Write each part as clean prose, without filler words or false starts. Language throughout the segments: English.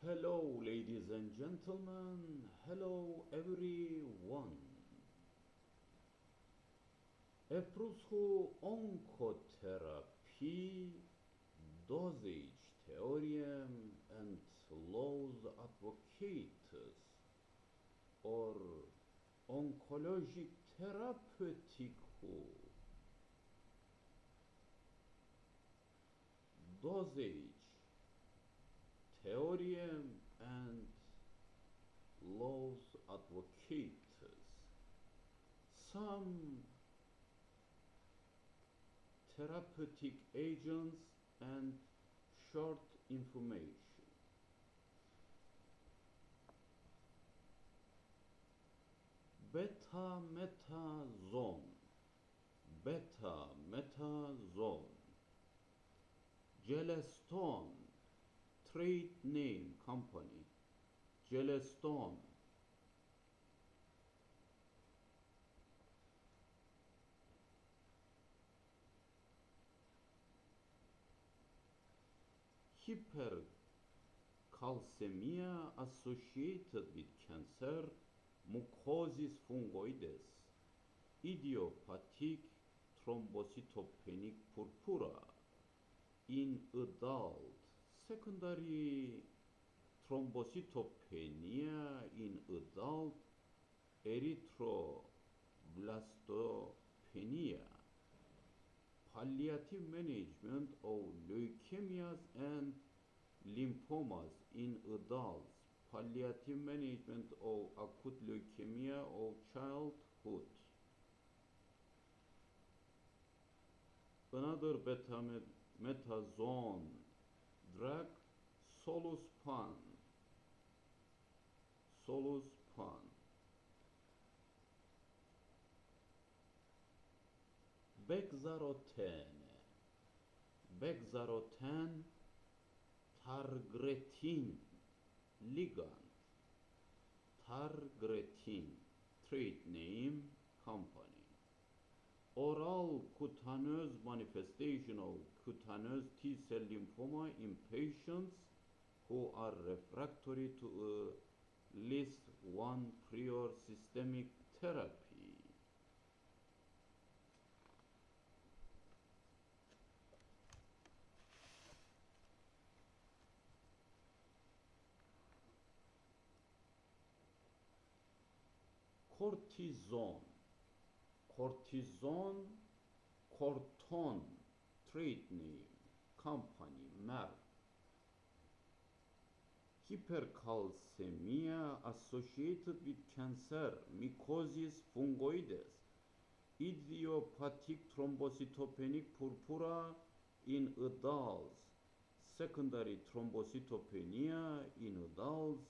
Hello, ladies and gentlemen. Hello, everyone. Efruzhu Oncotherapy, Dosage, Theoryem, and Lawsadvocates, or Oncology Therapeutichu. Dosage, Theoryem, and Lawsadvocates. Some therapeutic agents and short information. Betamethasone, Gelestone, trade name company, Gelestone. Hypercalcemia associated with cancer, mucosis fungoides, idiopathic thrombocytopenic purpura in adult, secondary thrombocytopenia in adult, erythroblastospenia, palliative management of leukemias and lymphomas in adults, palliative management of acute leukemia of childhood. Another betamethasone drug, Soluspan. Bexarotene, targetin ligand, trade name company. Oral cutaneous manifestation of cutaneous T-cell lymphoma in patients who are refractory to at least one prior systemic therapy. Corton, trade name company, Merck. Hypercalcemia associated with cancer, mucosis fungoides, idiopathic thrombocytopenic purpura in adults, secondary thrombocytopenia in adults,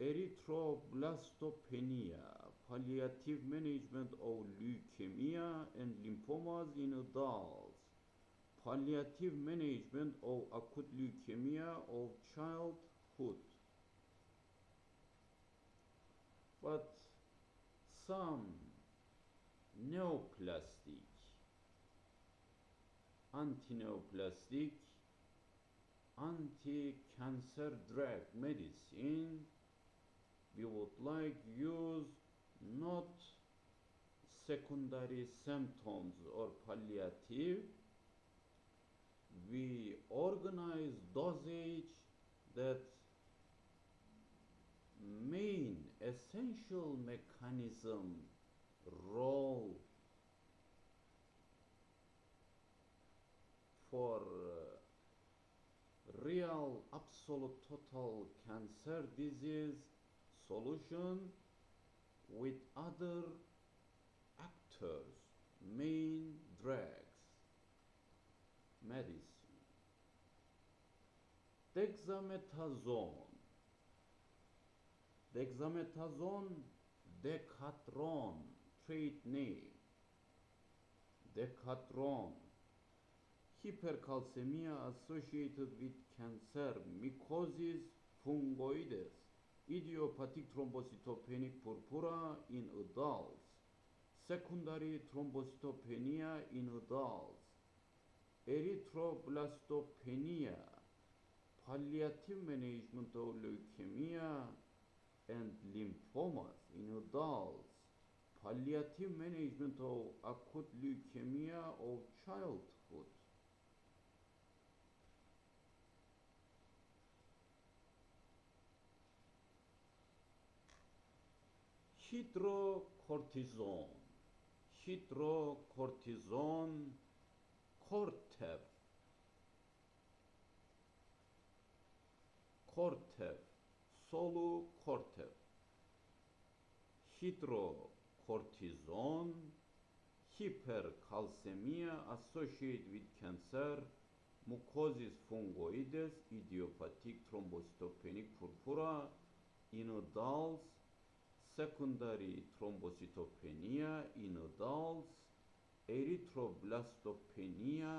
erythroblastospenia, palliative management of leukemia and lymphomas in adults, palliative management of acute leukemia of childhood. But some neoplastic, anti-neoplastic, anti-cancer drug medicine we would like use not secondary symptoms or palliative. We organize dosage that main essential mechanism role for real absolute total cancer disease solution with other actors, main drugs, medicine. Dexamethasone, Decatron, trade name, Decatron. Hypercalcemia associated with cancer, mucosis fungoides, idiopathic thrombocytopenic purpura in adults, secondary thrombocytopenia in adults, erythroblastospenia, palliative management of leukemia and lymphomas in adults, palliative management of acute leukemia of childhood. Hydrocortisone, Cortef, Cortef, hydrocortisone, hypercalcemia associated with cancer, mucosis fungoides, idiopathic thrombocytopenic purpura in adults, secondary thrombocytopenia in adults, erythroblastopenia,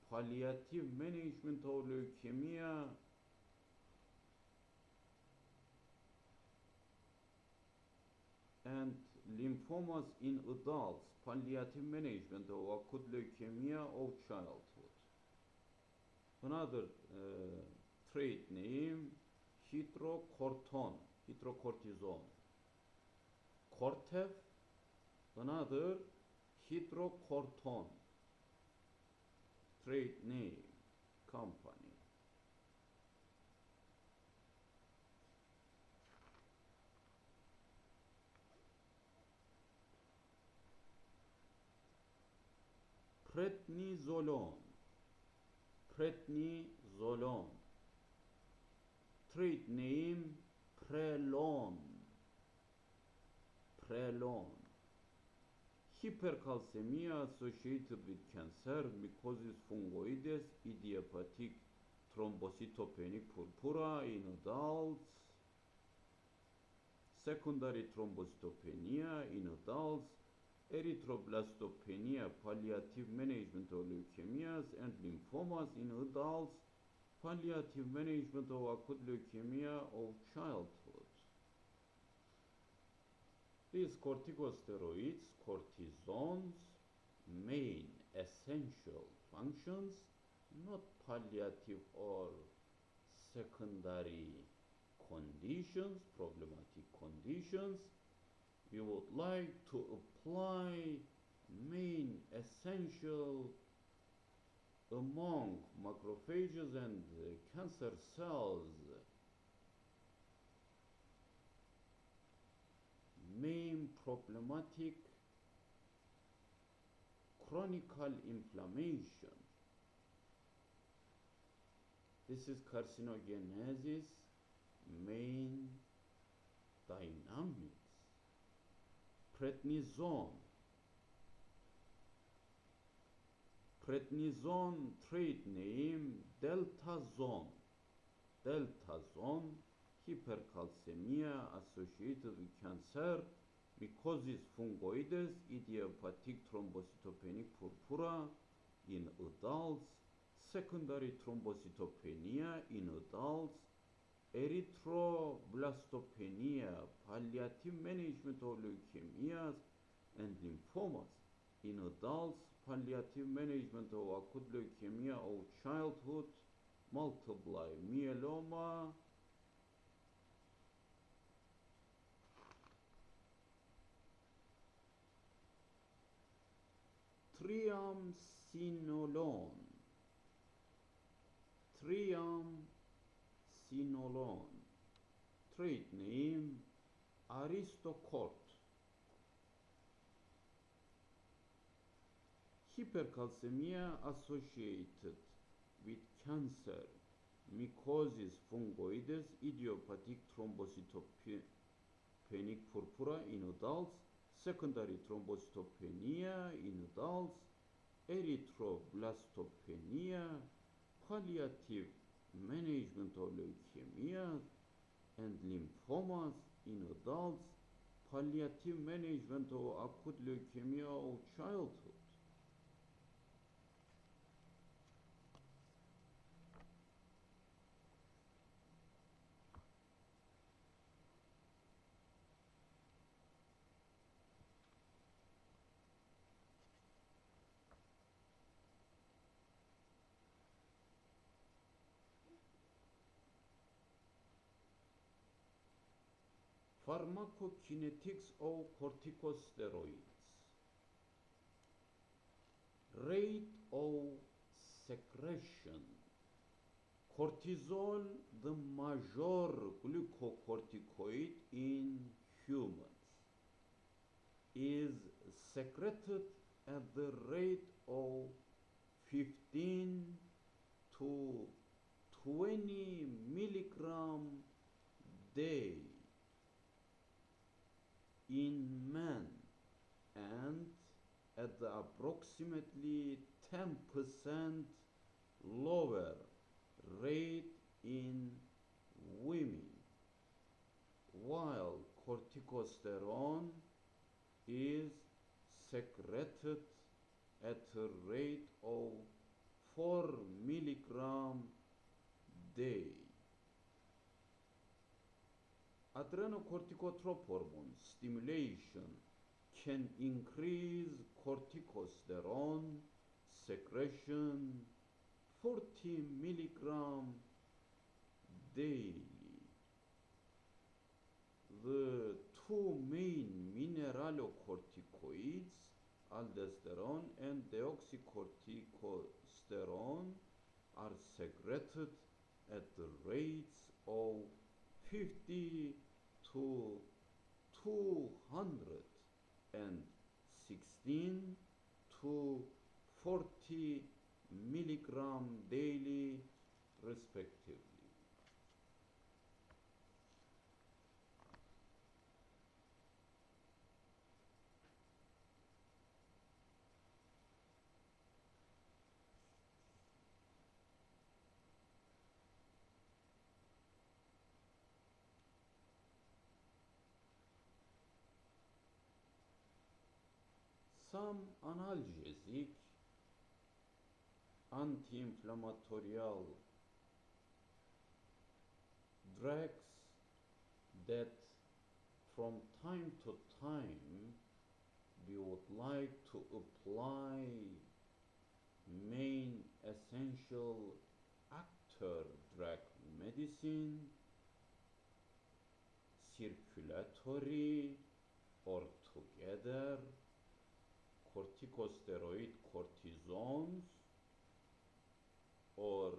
palliative management of leukemia, and lymphomas in adults, palliative management of acute leukemia of childhood. Another trade name, hydrocortisone. Cortef, another hydrocortisone. Trade name, company. Prednisolone. Trade name, Prelon. Hypercalcemia associated with cancer, mycosis fungoides, idiopathic thrombocytopenic purpura in adults, secondary thrombocytopenia in adults, erythroblastopenia, palliative management of leukemias and lymphomas in adults, palliative management of acute leukemia of childhood. These corticosteroids, cortisones, main essential functions, not palliative or secondary conditions, problematic conditions. We would like to apply main essential among macrophages and cancer cells. Main problematic chronic inflammation. This is carcinogenesis, main dynamics. Prednisone trade name deltazone. Hypercalcemia associated with cancer, mycosis fungoides, idiopathic thrombocytopenic purpura in adults, secondary thrombocytopenia in adults, erythroblastopenia, palliative management of leukemias and lymphomas in adults, palliative management of acute leukemia of childhood, multiple myeloma, triamcinolone. Trade name Aristocort. Hypercalcemia associated with cancer, mycosis fungoides, idiopathic thrombocytopenic purpura in adults, secondary thrombocytopenia in adults, erythroblastopenia, palliative management of leukemia and lymphomas in adults, palliative management of acute leukemia of childhood. Pharmacokinetics of corticosteroids. Rate of secretion. Cortisol, the major glucocorticoid in humans, is secreted at the rate of 15 to 20 milligram day in men and at the approximately 10% lower rate in women, while corticosterone is secreted at a rate of 4 milligram day. Adrenocorticotropic hormone stimulation can increase corticosterone secretion 40 milligram daily. The two main mineralocorticoids, aldosterone and deoxycorticosterone, are secreted at the rates of 50 to 216 to 40 milligram daily, respectively. Some analgesic, anti-inflammatory drugs that from time to time we would like to apply main essential actor drug medicine, circulatory or together, corticosteroid cortisons or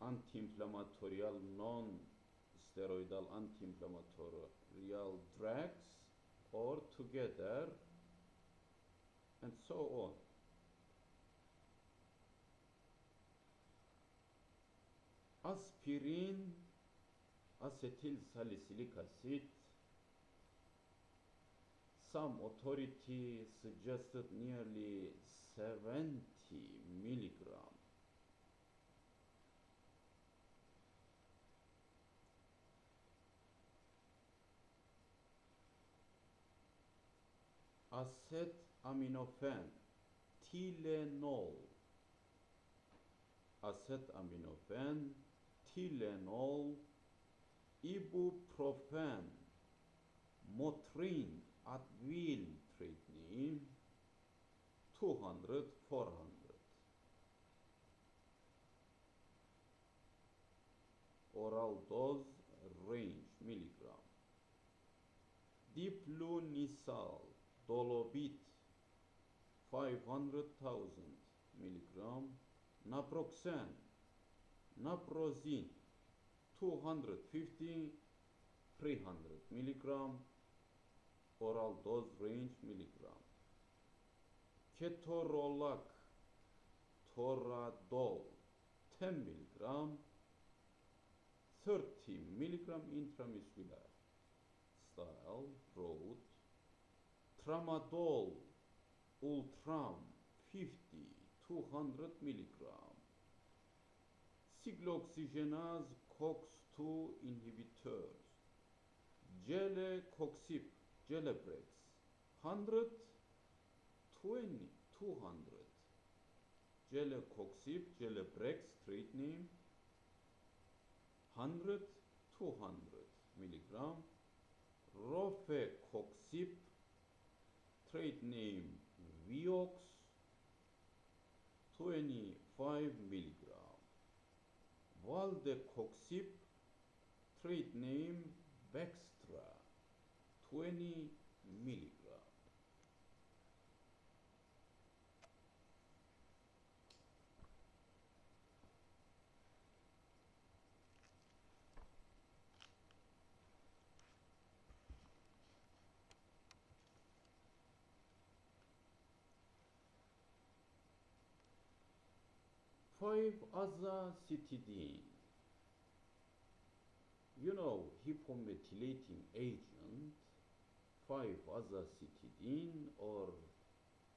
anti-inflammatory non-steroidal anti-inflammatory drugs or together, and so on. Aspirin, acetyl salicylic acid. Some authority suggested nearly 70 milligram. Acetaminophen, Tylenol. Acetaminophen, Tylenol, ibuprofen, Motrin, Advil trade name, 200, 400. Oral dose range milligram. Diplunisal, Dolobit, 500,000 milligram. Naproxen, Naprozin, 250, 300 milligram. Oral dose range milligram. Ketorolac, Toradol, 10 milligram, 30 milligram intramuscular. Style, road. Tramadol, Ultram, 50, 200 milligram. Cyclooxygenase COX-2 inhibitors. Gelecoxib, Gelebrex, 100, 20, 200. Gelecoxib, Gelebrex, trade name, 100, 200 milligram. Rofecoxib, trade name, Vioxx, 25 milligram. Valdecoxib, Street name Bextra, 20 milligram. Five azacitidine. You know, hypomethylating agent, 5-azacitidine or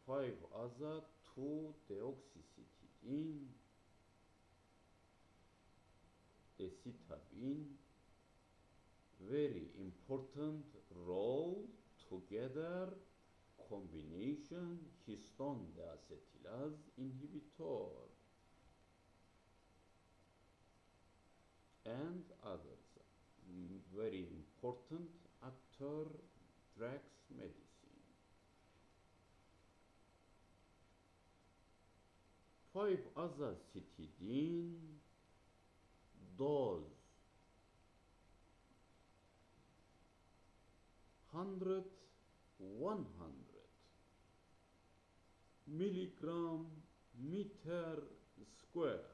5-aza-2-deoxycitidine, decitabine, very important role together combination histone deacetylase inhibitor and others. Very important actor drugs medicine. 5-azacitidine dose 100 milligram meter square.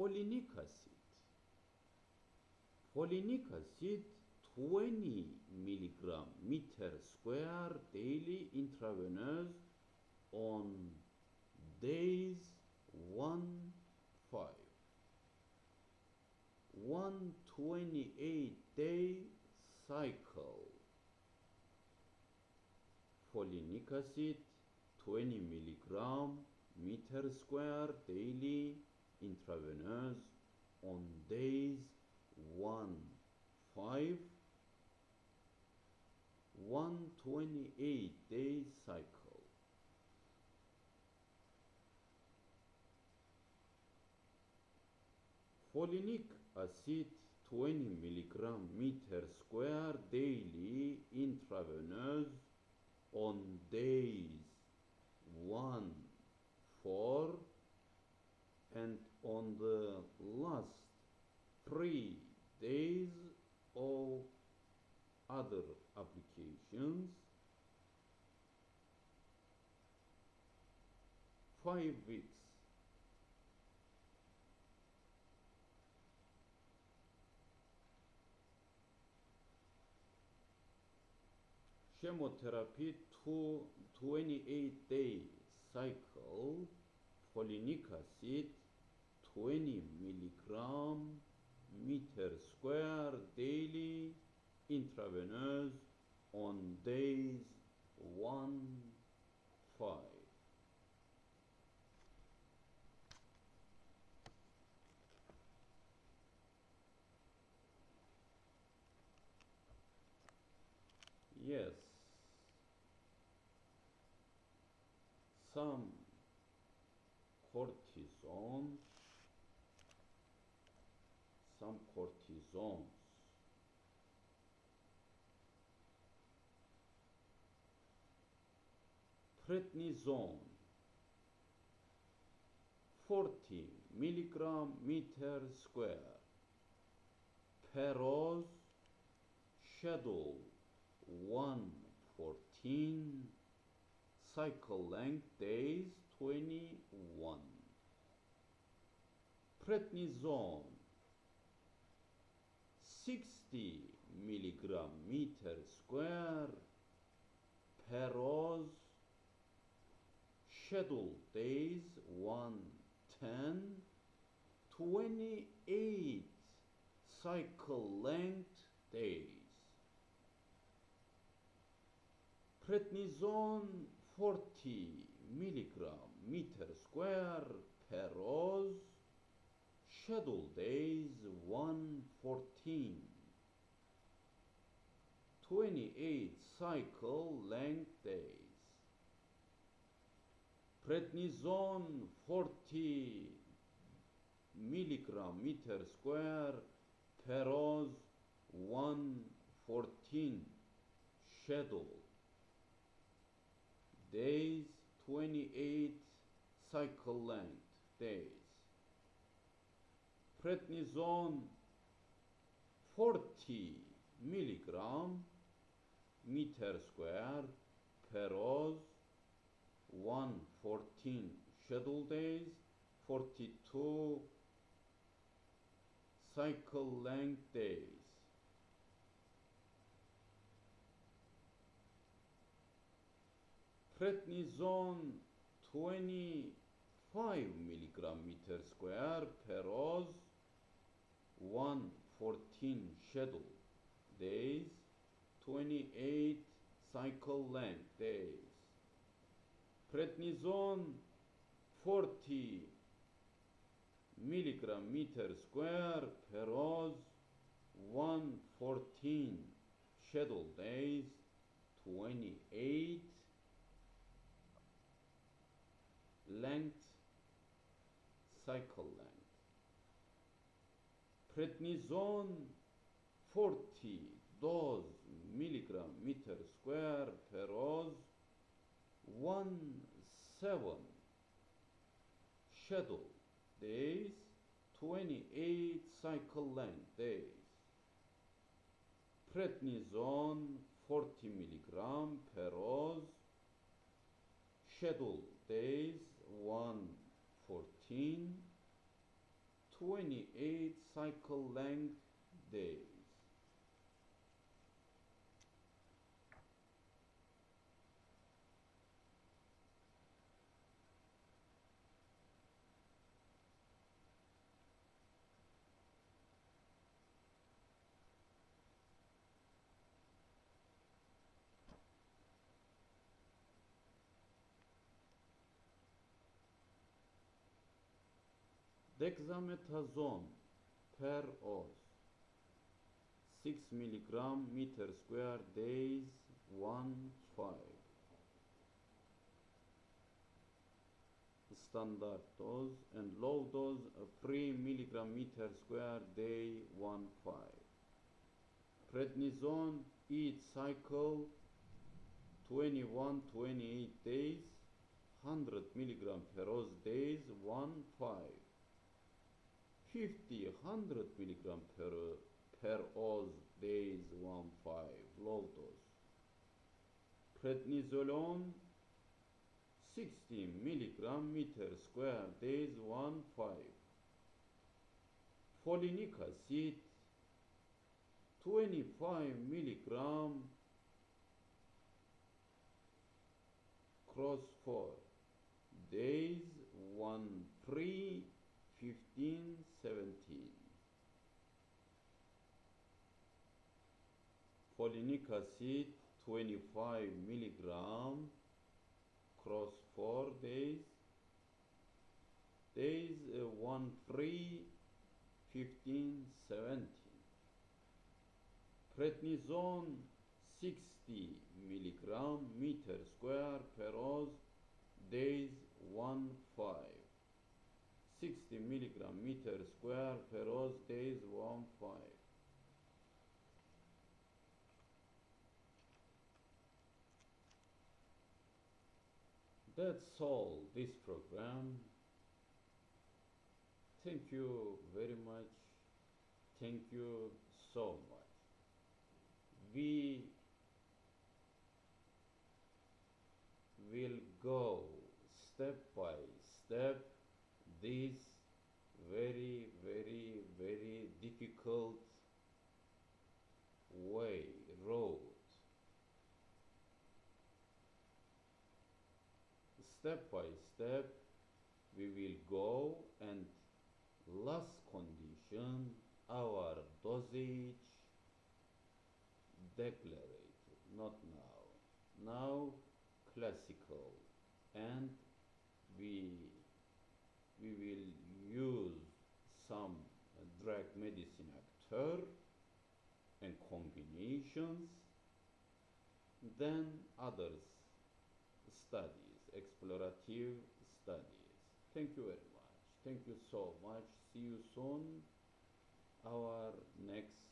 Folinic acid. Folinic acid 20 milligram meter square daily intravenous on days 1-5. 128-day cycle. Folinic acid 20 milligram meter square daily intravenous on days 1-5, 128-day cycle. Folinic acid 20 milligram meter square daily intravenous on days 1-4 and on the last 3 days of other applications, 5 weeks. Chemotherapy 28-day cycle, folinic acid 20 milligram meter square daily intravenous on days 1-5. Yes, some cortisons, prednisone 40 milligram meter square, Peroz schedule 114, cycle length days 21. Prednisone 60 milligram meter square, Peroz schedule days 110, 28 cycle length days. Prednisone 40 milligram meter square, Peroz schedule days 114, 28 cycle length days. Prednisone 40 milligram meter square per hour 114 schedule days 28 cycle length days. Prednisone 40 milligram meter square per hour 114 schedule days 42 cycle length days. Prednisone 25 milligram meter square per hour 114 schedule days 28 cycle length days. Prednisone 40 milligram meter square per hour 114 schedule days 28 length cycle length. Prednisone 40 dose milligram meter square per hour 17 schedule days 28 cycle length days. Prednisone 40 milligram per hour schedule days 114 28 cycle length days. Dexamethasone per hour 6 milligram meter square days 1-5. Standard dose and low dose 3 milligram meter square day 1-5. Prednisone each cycle 21-28 days 100 milligram per hour days 1-5. 50-100 milligram per hour days 1-5 low dose. Prednisolone 60 milligram meter square days 1-5. Folinic acid 25 milligram cross 4 days 1-3 15-17. Folinic acid 25 milligram cross 4 days 1-3 15-17. Prednisone 60 milligram meter square per hour days 1-5. 60 milligram meter square per hour days 1-5. That's all this program. Thank you very much. Thank you so much. We will go step by step this very, very, very difficult road. Step by step we will go, and last condition, our dosage declarated, not now. Now classical, and we will use some drug medicine actor and combinations, then others studies, explorative studies. Thank you very much. Thank you so much. See you soon. Our next